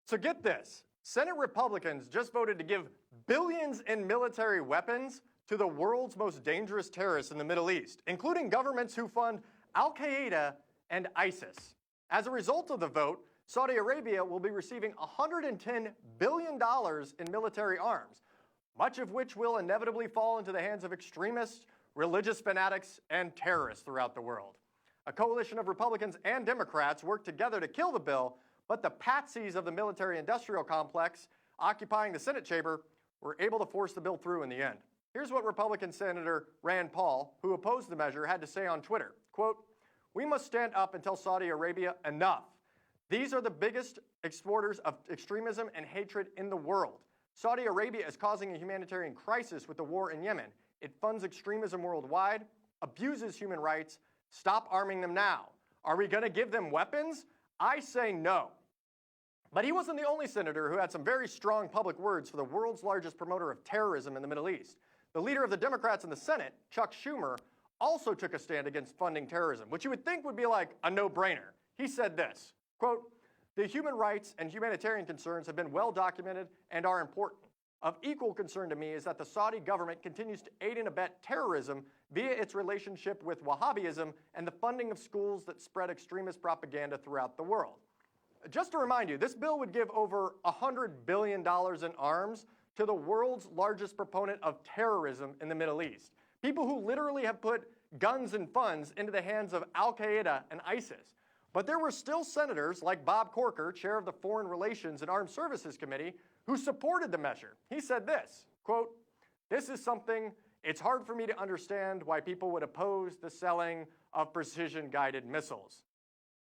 So get this, Senate Republicans just voted to give billions in military weapons to the world's most dangerous terrorists in the Middle East, including governments who fund Al-Qaeda and ISIS. As a result of the vote, Saudi Arabia will be receiving $110 billion in military arms, much of which will inevitably fall into the hands of extremists, religious fanatics, and terrorists throughout the world. A coalition of Republicans and Democrats worked together to kill the bill, but the patsies of the military-industrial complex occupying the Senate chamber were able to force the bill through in the end. Here's what Republican Senator Rand Paul, who opposed the measure, had to say on Twitter. Quote, "We must stand up and tell Saudi Arabia enough. These are the biggest exporters of extremism and hatred in the world. Saudi Arabia is causing a humanitarian crisis with the war in Yemen. It funds extremism worldwide, abuses human rights. Stop arming them now. Are we going to give them weapons? I say no." But he wasn't the only senator who had some very strong public words for the world's largest promoter of terrorism in the Middle East. The leader of the Democrats in the Senate, Chuck Schumer, also took a stand against funding terrorism, which you would think would be like a no-brainer. He said this, quote, "The human rights and humanitarian concerns have been well documented and are important. Of equal concern to me is that the Saudi government continues to aid and abet terrorism via its relationship with Wahhabism and the funding of schools that spread extremist propaganda throughout the world." Just to remind you, this bill would give over $100 billion in arms to the world's largest proponent of terrorism in the Middle East. People who literally have put guns and funds into the hands of Al-Qaeda and ISIS. But there were still senators like Bob Corker, chair of the Foreign Relations and Armed Services Committee, who supported the measure. He said this, quote, "This is something, it's hard for me to understand why people would oppose the selling of precision-guided missiles."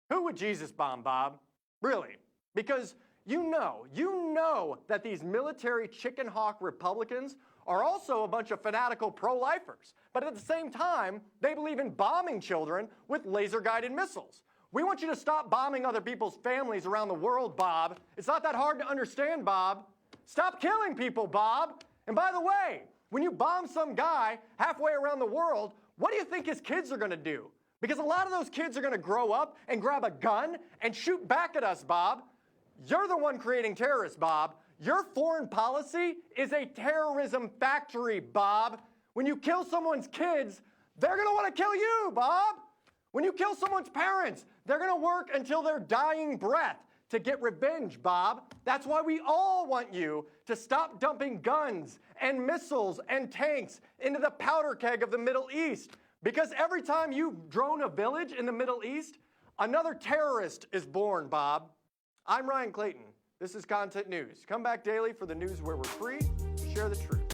Who would Jesus bomb, Bob? Really? Because you know that these military chicken hawk Republicans are also a bunch of fanatical pro-lifers. But at the same time, they believe in bombing children with laser-guided missiles. We want you to stop bombing other people's families around the world, Bob. It's not that hard to understand, Bob. Stop killing people, Bob. And by the way, when you bomb some guy halfway around the world, what do you think his kids are going to do? Because a lot of those kids are going to grow up and grab a gun and shoot back at us, Bob. You're the one creating terrorists, Bob. Your foreign policy is a terrorism factory, Bob. When you kill someone's kids, they're going to want to kill you, Bob. When you kill someone's parents, they're going to work until their dying breath to get revenge, Bob. That's why we all want you to stop dumping guns and missiles and tanks into the powder keg of the Middle East. Because every time you drone a village in the Middle East, another terrorist is born, Bob. I'm Ryan Clayton. This is Content News. Come back daily for the news where we're free to share the truth.